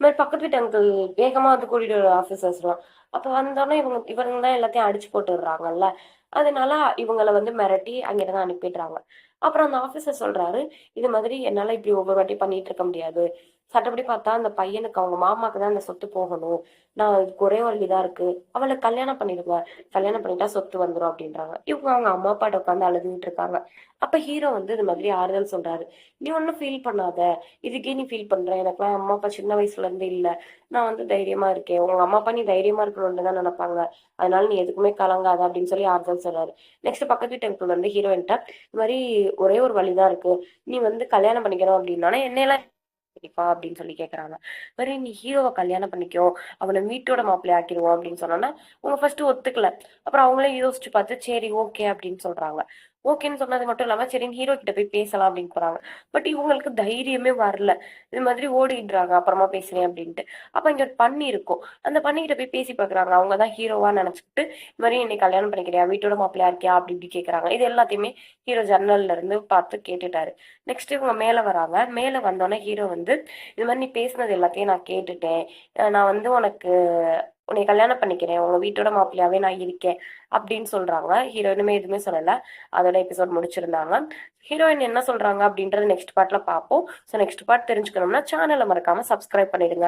மாதிரி பக்கத்து வீட்டு அங்கிள் வேகமா வந்து கூட்டிட்டு வர ஆஃபீஸர்ஸ்லாம். அப்ப வந்தோனே இவங்க தான் எல்லாத்தையும் அடிச்சு போட்டுடுறாங்கல்ல. அதனால இவங்கள வந்து மிரட்டி அங்கிருந்து அனுப்பிடுறாங்க. அப்புறம் அந்த ஆஃபீஸர் சொல்றாரு, "இது மாதிரி என்னால இப்படி ஒவ்வொரு வாட்டி பண்ணிட்டு இருக்க முடியாது. சட்டப்படி பார்த்தா அந்த பையனுக்கு அவங்க மாமாக்கு தான் அந்த சொத்து போகணும். நான் இதுக்கு ஒரே ஒரு இதா இருக்கு. அவள கல்யாணம் பண்ணிடுங்க. கல்யாணம் பண்ணிட்டா சொத்து வந்துரும்" அப்படின்றாங்க. இவங்க அவங்க அம்மா அப்பாட்ட உட்காந்து அழுதுகிட்டு இருக்காங்க. அப்ப ஹீரோ வந்து இது மாதிரி ஆறுதல் சொல்றாரு. "நீ ஒண்ணும் ஃபீல் பண்ணாத. இதுக்கே நீ ஃபீல் பண்ற. எனக்கெல்லாம் அம்மா அப்பா சின்ன வயசுல இருந்து இல்ல. நான் வந்து தைரியமா இருக்கேன். உங்க அம்மா அப்பா நீ தைரியமா இருக்கணும்னு தான் நினைப்பாங்க. அதனால நீ எதுக்குமே கலங்காத" அப்படின்னு சொல்லி ஆறுதல் சொல்றாரு. நெக்ஸ்ட் பக்கத்து வீட்டு அங்கிள் வந்து ஹீரோயின்ட்ட, "இது மாதிரி ஒரே ஒரு வழிதான் இருக்கு. நீ வந்து கல்யாணம் பண்ணிக்கணும் அப்படின்னா என்னையெல்லாம் பண்ணிப்பா" அப்படின்னு சொல்லி கேக்குறாங்க. "மாதிரி நீ ஹீரோவை கல்யாணம் பண்ணிக்கோ, அவனை வீட்டோட மாப்பிள்ளை ஆக்கிடுவோம்" அப்படின்னு சொன்னோன்னா அவங்க ஃபர்ஸ்ட் ஒத்துக்கல. அப்புறம் அவங்களே யோசிச்சு பார்த்து சரி ஓகே அப்படின்னு சொல்றாங்க. ஓகேன்னு சொன்னது மட்டும் இல்லாம சரின்னு ஹீரோ கிட்ட போய் பேசலாம் அப்படின்னு போறாங்க. பட் இவங்களுக்கு தைரியமே வரல. இது மாதிரி ஓடிடுறாங்க அப்புறமா பேசுறேன் அப்படின்ட்டு. அப்ப இங்க ஒரு பன்னி இருக்கும். அந்த பன்னிகிட்ட போய் பேசி பாக்குறாங்க. அவங்கதான் ஹீரோவா நினைச்சுக்கிட்டு, "இது மாதிரி என்னை கல்யாணம் பண்ணிக்கிறியா, வீட்டோட மாப்பிள்ளையா இருக்கியா" அப்படி இப்படி கேக்குறாங்க. இது எல்லாத்தையுமே ஹீரோ ஜன்னல்ல இருந்து பார்த்து கேட்டுட்டாரு. நெக்ஸ்ட் இவங்க மேல வராங்க. மேல வந்தோடனே ஹீரோ வந்து, "இது மாதிரி நீ பேசுனது எல்லாத்தையும் நான் கேட்டுட்டேன். நான் வந்து உன்னை கல்யாணம் பண்ணிக்கிறேன். உங்க வீட்டோட மாப்பிள்ளையாவே நான் இருக்கேன்" அப்படின்னு சொல்றாங்க. ஹீரோயினுமே எதுவுமே சொல்லல. அதோட எபிசோட் முடிச்சிருந்தாங்க. ஹீரோயின் என்ன சொல்றாங்க அப்படின்றது நெக்ஸ்ட் பார்ட்ல பார்ப்போம். ஸோ நெக்ஸ்ட் பார்ட் தெரிஞ்சுக்கணும்னா சேனலை மறக்காம சப்ஸ்கிரைப் பண்ணிடுங்க.